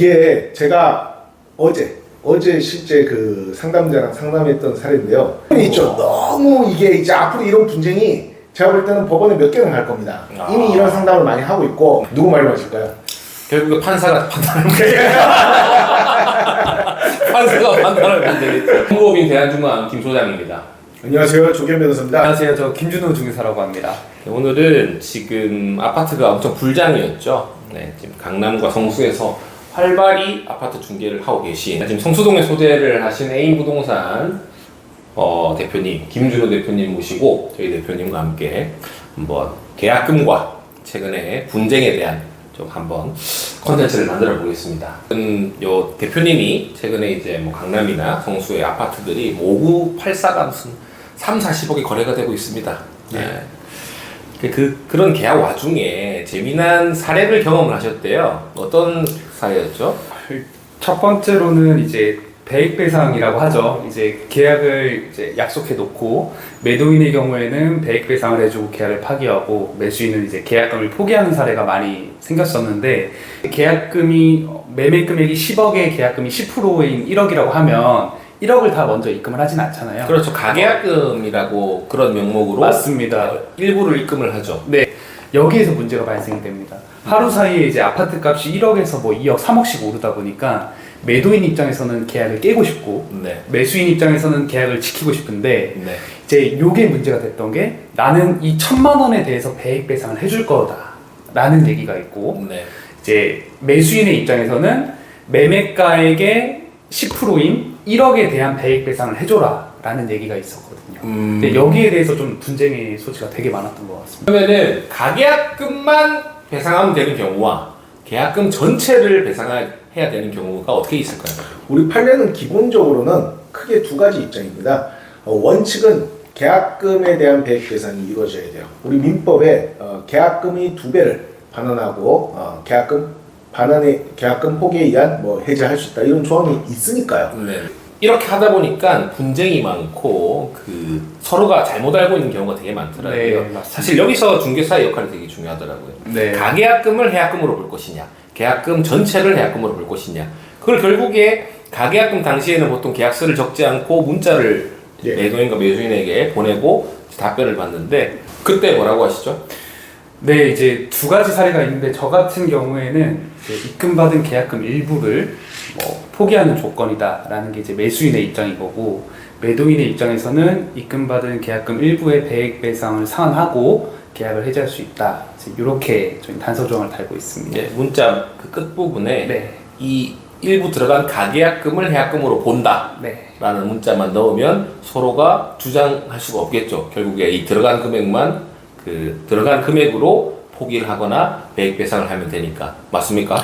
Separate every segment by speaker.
Speaker 1: 이게 제가 어제 실제 그 상담자랑 상담했던 사례인데요. 있죠. 너무 이게 이제 앞으로 이런 분쟁이 제가 볼 때는 법원에 몇 개는 갈 겁니다. 이미 이런 상담을 많이 하고 있고. 누구 말이 맞을까요?
Speaker 2: 결국에 판사가 판단하면 되겠죠. 판사가 판단하면 되겠죠. 홍보빈 대한중앙 김 소장입니다.
Speaker 1: 안녕하세요. 조겸 변호사입니다.
Speaker 3: 안녕하세요. 저 김준호 중개사라고 합니다.
Speaker 2: 오늘은 지금 아파트가 엄청 불장이었죠. 네, 지금 강남과 성수에서 활발히 아파트 중개를 하고 계신 지금 성수동에 소재를 하신 A부동산 대표님 김준호 대표님 모시고 저희 대표님과 함께 한번 계약금과 최근에 분쟁에 대한 좀 한번 컨텐츠를 만들어 보겠습니다. 요 대표님이 최근에 이제 뭐 강남이나 성수의 아파트들이 5984가 무슨 3, 40억이 거래가 되고 있습니다. 네. 그런 계약 와중에 재미난 사례를 경험을 하셨대요. 어떤 사례였죠?
Speaker 3: 첫 번째로는 이제 배액 배상이라고 하죠. 이제 계약을 이제 약속해 놓고 매도인의 경우에는 배액 배상을 해주고 계약을 파기하고 매수인은 이제 계약금을 포기하는 사례가 많이 생겼었는데, 계약금이 매매 금액이 10억에 계약금이 10%인 1억이라고 하면 1억을 다 먼저 입금을 하진 않잖아요.
Speaker 2: 그렇죠. 가계약금이라고 그런 명목으로
Speaker 3: 맞습니다.
Speaker 2: 일부를 입금을 하죠.
Speaker 3: 네. 여기에서 문제가 발생됩니다. 하루 사이에 이제 아파트 값이 1억에서 뭐 2억, 3억씩 오르다 보니까 매도인 입장에서는 계약을 깨고 싶고,
Speaker 2: 네.
Speaker 3: 매수인 입장에서는 계약을 지키고 싶은데,
Speaker 2: 네.
Speaker 3: 이제 요게 문제가 됐던 게, 나는 이 1,000만 원에 대해서 배액 배상을 해줄 거다 라는 얘기가 있고,
Speaker 2: 네.
Speaker 3: 이제 매수인의 입장에서는 매매가액의 10%인 1억에 대한 배액 배상을 해줘라 라는 얘기가 있었거든요. 근데 여기에 대해서 좀 분쟁의 소지가 되게 많았던 것 같습니다.
Speaker 2: 그러면은 가계약금만 배상하면 되는 경우와 계약금 전체를 배상해야 되는 경우가 어떻게 있을까요?
Speaker 1: 우리 판례는 기본적으로는 크게 두 가지 입장입니다. 원칙은 계약금에 대한 배액 배상이 이루어져야 돼요. 우리 민법에 계약금이 2배를 반환하고 계약금 포기에 의한 뭐 해지할 수 있다 이런 조항이 있으니까요.
Speaker 2: 네. 이렇게 하다 보니까 분쟁이 많고 서로가 잘못 알고 있는 경우가 되게 많더라고요.
Speaker 3: 네, 맞습니다.
Speaker 2: 사실 여기서 중개사의 역할이 되게 중요하더라고요.
Speaker 3: 네.
Speaker 2: 가계약금을 해약금으로 볼 것이냐, 계약금 전체를 해약금으로 볼 것이냐. 그걸 결국에 가계약금 당시에는 보통 계약서를 적지 않고 문자를 매도인과 매수인에게 보내고 답변을 받는데, 그때 뭐라고 하시죠?
Speaker 3: 네, 이제 두 가지 사례가 있는데, 저 같은 경우에는 이제 입금받은 계약금 일부를 뭐 포기하는 조건이다 라는 게 이제 매수인의 입장인 거고, 매도인의 입장에서는 입금받은 계약금 일부의 배액 배상을 상환하고 계약을 해지할 수 있다, 이렇게 저희 단서 조항을 달고 있습니다.
Speaker 2: 네, 문자 그 끝부분에
Speaker 3: 네.
Speaker 2: 이 일부 들어간 가계약금을 해약금으로 본다
Speaker 3: 네.
Speaker 2: 라는 문자만 넣으면 서로가 주장할 수가 없겠죠. 결국에 이 들어간 금액만 들어간 금액으로 포기를 하거나 배액 배상을 하면 되니까. 맞습니까?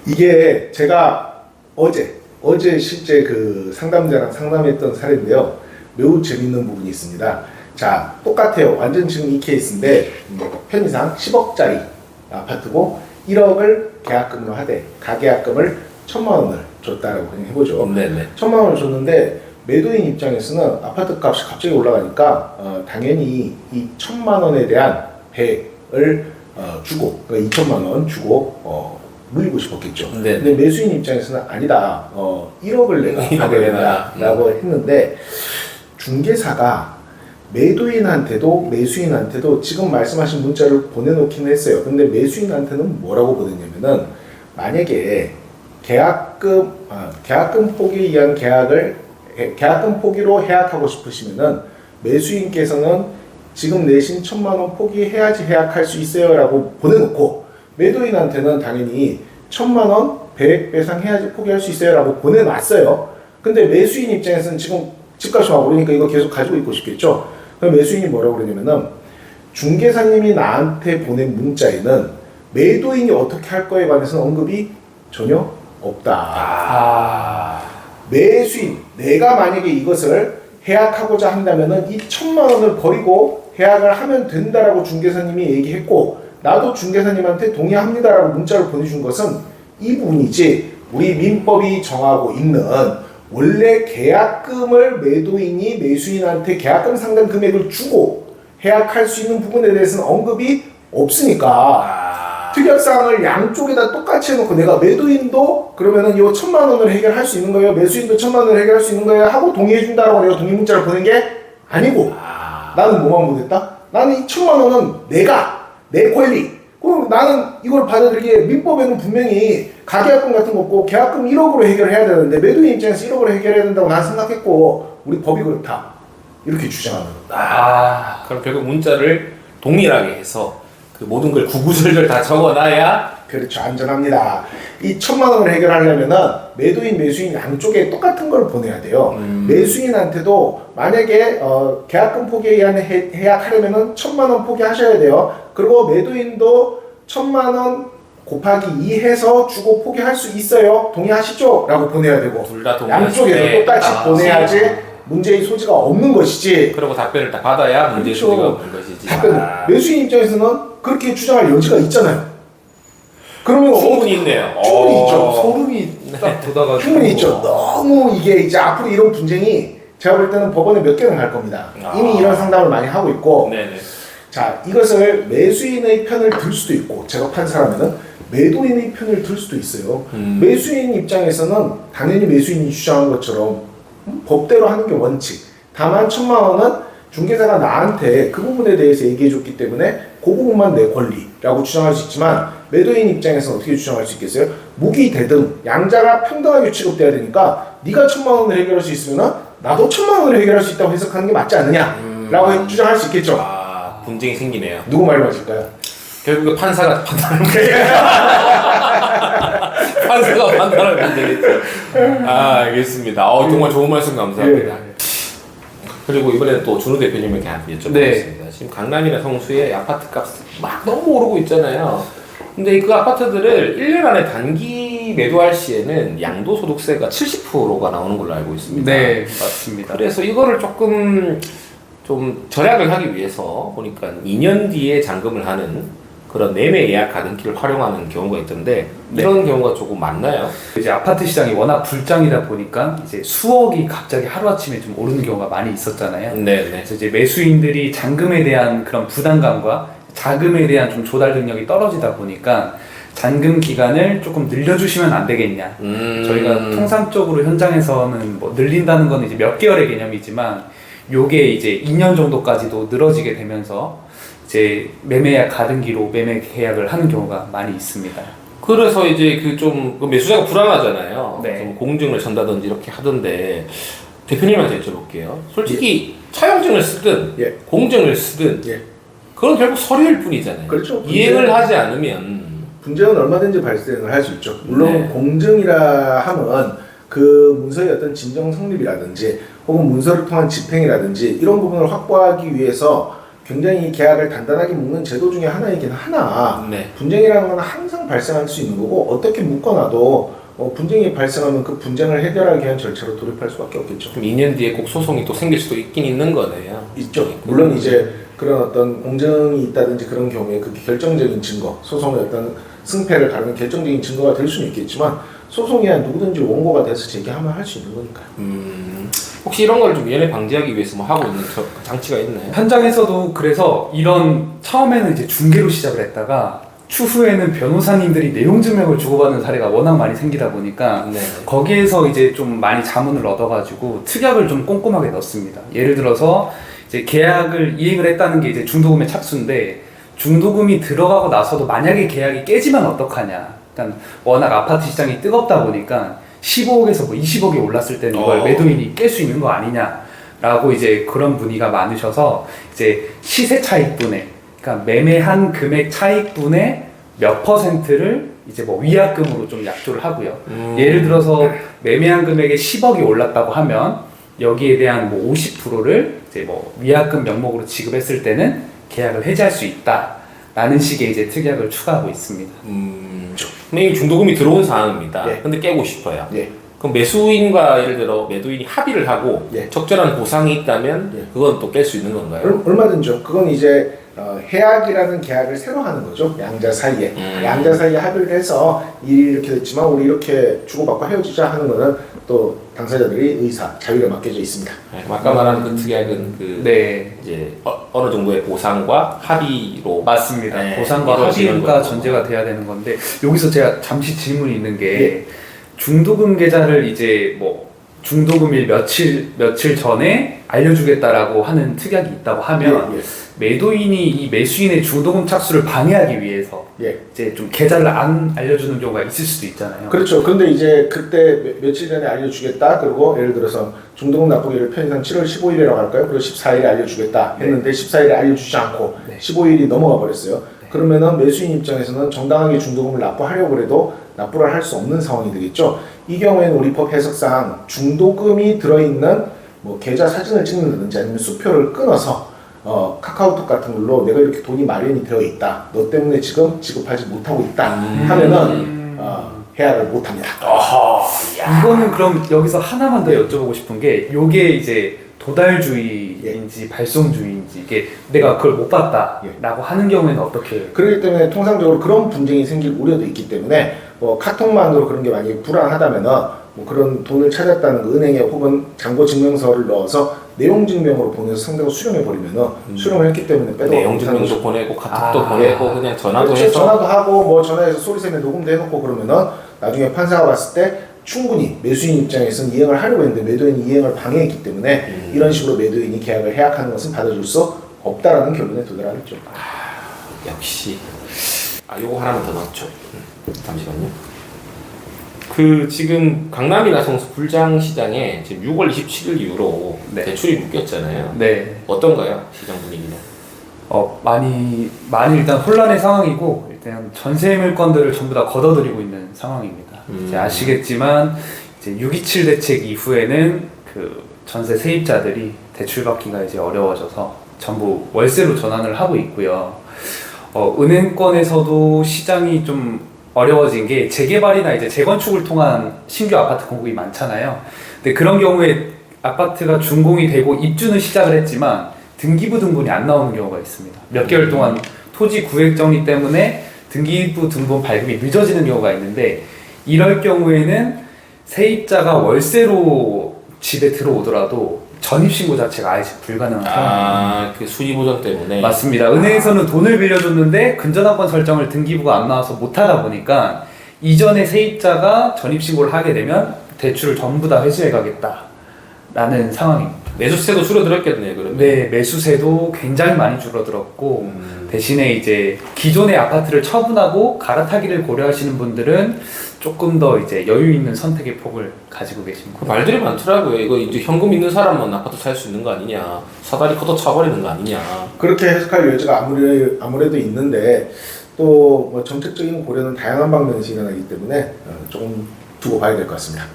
Speaker 1: 이게 제가 어제 실제 그 상담자랑 상담했던 사례인데요. 매우 재밌는 부분이 있습니다. 자, 똑같아요. 완전 지금 이 케이스인데, 편의상 10억짜리 아파트고 1억을 계약금으로 하되 가계약금을 1,000만 원을 줬다라고 그냥 해보죠.
Speaker 2: 네네.
Speaker 1: 1,000만 원을 줬는데 매도인 입장에서는 아파트 값이 갑자기 올라가니까 당연히 이 1,000만 원에 대한 배액을 주고, 그러니까 2,000만 원 주고 물리고 싶었겠죠.
Speaker 2: 네.
Speaker 1: 근데 매수인 입장에서는 아니다. 1억을 내가 받아야 된다라고 했는데, 중개사가 매도인한테도 매수인한테도 지금 말씀하신 문자를 보내놓기는 했어요. 근데 매수인한테는 뭐라고 보냈냐면은, 만약에 계약금 포기에 의한 계약금 포기로 해약하고 싶으시면은 매수인께서는 지금 내신 1,000만 원 포기해야지 해약할 수 있어요 라고 보내놓고, 매도인한테는 당연히 1,000만 원 배액 배상해야지 포기할 수 있어요 라고 보내놨어요. 근데 매수인 입장에서는 지금 집값이 막 오르니까 이거 계속 가지고 있고 싶겠죠. 그럼 매수인이 뭐라고 그러냐면은, 중개사님이 나한테 보낸 문자에는 매도인이 어떻게 할 거에 관해서는 언급이 전혀 없다. 매수인, 내가 만약에 이것을 해약하고자 한다면은 이 1,000만 원을 버리고 해약을 하면 된다라고 중개사님이 얘기했고, 나도 중개사님한테 동의합니다라고 문자를 보내준 것은 이 부분이지, 우리 민법이 정하고 있는 원래 계약금을 매도인이 매수인한테 계약금 상당 금액을 주고 해약할 수 있는 부분에 대해서는 언급이 없으니까 특약사항을 양쪽에다 똑같이 해놓고 내가 매도인도 그러면은 요 1,000만 원을 해결할 수 있는 거예요. 매수인도 1,000만 원을 해결할 수 있는 거예요. 하고 동의해준다라고 내가 동의 문자를 보낸 게 아니고 나는 뭐만 보냈다? 나는 이 1,000만 원은 내 권리. 그럼 나는 이걸 받아들이기에 민법에는 분명히 가계약금 같은 거 없고 계약금 1억으로 해결해야 되는데 매도인 입장에서 1억으로 해결해야 된다고 난 생각했고 우리 법이 그렇다. 이렇게 주장하는 거다.
Speaker 2: 그럼 결국 문자를 동일하게 해서 그 모든 걸 구구절절 다 적어놔야
Speaker 1: 그렇죠. 안전합니다. 이 1,000만 원을 해결하려면은 매도인, 매수인 양쪽에 똑같은 걸 보내야 돼요. 매수인한테도 만약에 계약금 포기에 의한 해약하려면은 1,000만 원 포기하셔야 돼요. 그리고 매도인도 1,000만 원 곱하기 2 해서 주고 포기할 수 있어요. 동의하시죠? 라고 보내야 되고
Speaker 2: 둘 다
Speaker 1: 양쪽에도 똑같이 보내야지 문제의 소지가 없는 것이지.
Speaker 2: 그리고 답변을 다 받아야 문제의
Speaker 1: 그렇죠.
Speaker 2: 소지가 없는 것이지.
Speaker 1: 매수인 입장에서는 그렇게 주장할 여지가 있잖아요. 그러면
Speaker 2: 충분히 있네요.
Speaker 1: 충분히 있죠. 소름이
Speaker 3: 딱 돋아가지고
Speaker 1: 충분히 있죠. 너무 이게 이제 앞으로 이런 분쟁이 제가 볼 때는 법원에 몇 개는 갈 겁니다. 이미 이런 상담을 많이 하고 있고
Speaker 2: 네네.
Speaker 1: 자 이것을 매수인의 편을 들 수도 있고 제가 판사라면은 매도인의 편을 들 수도 있어요. 매수인 입장에서는 당연히 매수인이 주장한 것처럼 법대로 하는 게 원칙. 다만 1,000만 원은 중개사가 나한테 그 부분에 대해서 얘기해줬기 때문에 그 부분만 내 권리라고 주장할 수 있지만 매도인 입장에서는 어떻게 주장할 수 있겠어요? 무기 대등 양자가 평등하게 취급돼야 되니까 네가 1,000만 원을 해결할 수 있으면 나도 1,000만 원을 해결할 수 있다고 해석하는 게 맞지 않느냐라고 주장할 수 있겠죠.
Speaker 2: 분쟁이 생기네요.
Speaker 1: 누구 말이 맞을까요?
Speaker 2: 결국에 판사가 판단을 판사가 판단을 하면 되겠죠. 알겠습니다. 정말 좋은 말씀 감사합니다. 그리고 이번에 또 준우 대표님에게 한 여쭤보겠습니다. 지금 강남이나 성수에 아파트 값 막 너무 오르고 있잖아요. 근데 그 아파트들을 1년 안에 단기 매도할 시에는 양도소득세가 70%가 나오는 걸로 알고 있습니다.
Speaker 3: 네, 맞습니다.
Speaker 2: 그래서 이거를 조금 좀 절약을 하기 위해서 보니까 2년 뒤에 잔금을 하는 그런 매매 예약 가등기를 활용하는 경우가 있던데 이런 경우가 조금 많나요?
Speaker 3: 이제 아파트 시장이 워낙 불장이다 보니까 이제 수억이 갑자기 하루아침에 좀 오르는 경우가 많이 있었잖아요.
Speaker 2: 네네.
Speaker 3: 그래서 이제 매수인들이 잔금에 대한 그런 부담감과 자금에 대한 좀 조달 능력이 떨어지다 보니까 잔금 기간을 조금 늘려주시면 안 되겠냐. 저희가 통상적으로 현장에서는 뭐 늘린다는 건 이제 몇 개월의 개념이지만 요게 이제 2년 정도까지도 늘어지게 되면서 이제 매매약 가등기로 매매 계약을 하는 경우가 많이 있습니다.
Speaker 2: 그래서 이제 그 좀 매수자가 불안하잖아요.
Speaker 3: 네.
Speaker 2: 좀 공증을 선다든지 이렇게 하던데 대표님한테 여쭤볼게요. 솔직히 차용증을 쓰든 공증을 쓰든 그건 결국 서류일 뿐이잖아요.
Speaker 1: 그렇죠.
Speaker 2: 이행을 하지 않으면
Speaker 1: 분쟁은 얼마든지 발생을 할 수 있죠. 물론
Speaker 2: 네.
Speaker 1: 공증이라 하면 그 문서의 어떤 진정 성립이라든지 혹은 문서를 통한 집행이라든지 이런 부분을 확보하기 위해서 굉장히 계약을 단단하게 묶는 제도 중에 하나이긴 하나
Speaker 2: 네.
Speaker 1: 분쟁이라는 건 항상 발생할 수 있는 거고 어떻게 묶어놔도 분쟁이 발생하면 그 분쟁을 해결하기 위한 절차로 돌입할 수밖에 없겠죠.
Speaker 2: 그럼 2년 뒤에 꼭 소송이 또 생길 수도 있긴 있는 거네요.
Speaker 1: 있죠. 물론 이제 그런 어떤 공정이 있다든지 그런 경우에 그게 결정적인 증거, 소송의 어떤 승패를 가르는 결정적인 증거가 될 수는 있겠지만 소송이야 누구든지 원고가 돼서 제기하면 할 수 있는 거니까요.
Speaker 2: 혹시 이런 걸 좀 미연에 방지하기 위해서 뭐 하고 있는 장치가 있나요?
Speaker 3: 현장에서도 그래서 이런 처음에는 이제 중개로 시작을 했다가 추후에는 변호사님들이 내용 증명을 주고받는 사례가 워낙 많이 생기다 보니까
Speaker 2: 네.
Speaker 3: 거기에서 이제 좀 많이 자문을 얻어가지고 특약을 좀 꼼꼼하게 넣습니다. 예를 들어서 이제 계약을 이행을 했다는 게 이제 중도금의 착수인데 중도금이 들어가고 나서도 만약에 계약이 깨지면 어떡하냐. 그러니까 워낙 아파트 시장이 뜨겁다 보니까 15억에서 뭐 20억이 올랐을 때는 이걸 매도인이 깰 수 있는 거 아니냐라고 이제 그런 문의가 많으셔서 이제 시세 차익분의 그러니까 매매한 금액 차익분의 몇 퍼센트를 이제 뭐 위약금으로 좀 약조를 하고요. 예를 들어서 매매한 금액의 10억이 올랐다고 하면 여기에 대한 뭐 50%를 이제 뭐 위약금 명목으로 지급했을 때는 계약을 해지할 수 있다라는 식의 이제 특약을 추가하고 있습니다.
Speaker 2: 이미 중도금이 들어온 상황입니다.
Speaker 1: 네.
Speaker 2: 근데 깨고 싶어요.
Speaker 1: 네.
Speaker 2: 그럼 매수인과 예를 들어 매도인이 합의를 하고
Speaker 1: 네.
Speaker 2: 적절한 보상이 있다면 그건 또 깰 수 있는 건가요?
Speaker 1: 얼마든지요. 그건 이제 해약이라는 계약을 새로 하는 거죠. 양자 사이에. 양자 사이에 합의를 해서 일이 이렇게 됐지만 우리 이렇게 주고받고 헤어지자 하는 거는 또 당사자들의 의사, 자유에 맡겨져 있습니다.
Speaker 2: 네, 아까 말한 그 특약은 그
Speaker 3: 네.
Speaker 2: 이제 어느 정도의 보상과 합의로
Speaker 3: 맞습니다.
Speaker 2: 네,
Speaker 3: 보상과
Speaker 2: 이루어지는
Speaker 3: 합의가
Speaker 2: 거죠.
Speaker 3: 전제가 돼야 되는 건데 여기서 제가 잠시 질문이 있는 게
Speaker 1: 예.
Speaker 3: 중도금 계좌를 이제 뭐 중도금일 며칠 전에 알려주겠다라고 하는 특약이 있다고 하면
Speaker 1: 예,
Speaker 3: 매도인이 이 매수인의 중도금 착수를 방해하기 위해서
Speaker 1: 예.
Speaker 3: 이제 좀 계좌를 안 알려주는 경우가 있을 수도 있잖아요.
Speaker 1: 그렇죠. 근데 이제 그때 며칠 전에 알려주겠다. 그리고 예를 들어서 중도금 납부기를 편의상 7월 15일이라고 할까요? 그리고 14일에 알려주겠다 했는데 14일에 알려주지 않고
Speaker 3: 네.
Speaker 1: 15일이 넘어가 버렸어요. 그러면은 매수인 입장에서는 정당하게 중도금을 납부하려고 해도 납부를 할 수 없는 상황이 되겠죠. 이 경우에는 우리 법 해석상 중도금이 들어있는 뭐 계좌 사진을 찍는다든지 아니면 수표를 끊어서 카카오톡 같은 걸로 내가 이렇게 돈이 마련이 되어 있다. 너 때문에 지금 지급하지 못하고 있다. 하면은 해약을 못합니다.
Speaker 3: 이거는 그럼 여기서 하나만 더 여쭤보고 싶은 게 요게 이제 도달주의인지 발송주의인지 이게 내가 그걸 못 봤다라고 하는 경우에는 어떻게?
Speaker 1: 그렇기 때문에 통상적으로 그런 분쟁이 생길 우려도 있기 때문에 뭐 카톡만으로 그런 게 만약에 불안하다면은 뭐 그런 돈을 찾았다는 그 은행에 혹은 잔고 증명서를 넣어서 내용 증명으로 보내서 상대가 수령해 버리면은 수령을 했기 때문에 빼도
Speaker 2: 내용 증명도 보내고 카톡도
Speaker 3: 아.
Speaker 2: 보내고 그냥 전화도
Speaker 1: 그렇죠.
Speaker 2: 해서
Speaker 1: 전화도 하고 뭐 전화해서 소리샘에 녹음도 해놓고 그러면은 나중에 판사가 봤을 때 충분히 매수인 입장에서는 이행을 하려고 했는데 매도인이 이행을 방해했기 때문에 이런 식으로 매도인이 계약을 해약하는 것은 받아줄 수 없다라는 결론에 도달하겠죠.
Speaker 2: 역시 요거 하나만 더 넣었죠. 잠시만요. 그 지금 강남이나 성수 불장 시장에 지금 6월 27일 이후로
Speaker 3: 네.
Speaker 2: 대출이 묶였잖아요.
Speaker 3: 네.
Speaker 2: 어떤가요? 시장 분위기는?
Speaker 3: 많이 일단 혼란의 상황이고 일단 전세 물건들을 전부 다 걷어들이고 있는 상황입니다. 이제 아시겠지만 이제 6.27 대책 이후에는 그 전세 세입자들이 대출 받기가 이제 어려워져서 전부 월세로 전환을 하고 있고요. 은행권에서도 시장이 좀 어려워진 게 재개발이나 이제 재건축을 통한 신규 아파트 공급이 많잖아요. 근데 그런 경우에 아파트가 준공이 되고 입주는 시작을 했지만 등기부 등본이 안 나오는 경우가 있습니다. 몇 개월 동안 토지 구획 정리 때문에 등기부 등본 발급이 늦어지는 경우가 있는데 이럴 경우에는 세입자가 월세로 집에 들어오더라도 전입신고 자체가 아예 불가능한 상황입니다.
Speaker 2: 그 수익 보전 때문에.
Speaker 3: 맞습니다. 은행에서는 돈을 빌려줬는데 근저당권 설정을 등기부가 안 나와서 못하다 보니까 이전에 세입자가 전입신고를 하게 되면 대출을 전부 다 회수해 가겠다라는 상황입니다.
Speaker 2: 매수세도 줄어들었겠네요. 그러면.
Speaker 3: 네, 매수세도 굉장히 많이 줄어들었고 대신에 이제 기존의 아파트를 처분하고 갈아타기를 고려하시는 분들은 조금 더 이제 여유 있는 선택의 폭을 가지고 계십니다.
Speaker 2: 그 말들이 많더라고요. 이거 이제 현금 있는 사람만 아파트 살 수 있는 거 아니냐. 사다리 커도 차버리는 거 아니냐.
Speaker 1: 그렇게 해석할 여지가 아무래도 있는데 또 뭐 정책적인 고려는 다양한 방면에서 일어나기 때문에 조금 두고 봐야 될 것 같습니다.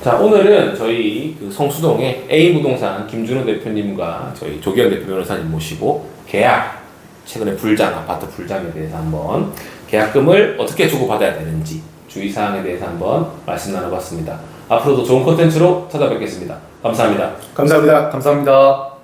Speaker 2: 자, 오늘은 저희 그 성수동의 A부동산 김준호 대표님과 저희 조기현 대표 변호사님 모시고 계약, 최근에 불장, 아파트 불장에 대해서 한번 계약금을 어떻게 주고받아야 되는지 주의사항에 대해서 한번 말씀 나눠봤습니다. 앞으로도 좋은 콘텐츠로 찾아뵙겠습니다. 감사합니다.
Speaker 1: 감사합니다.
Speaker 3: 감사합니다.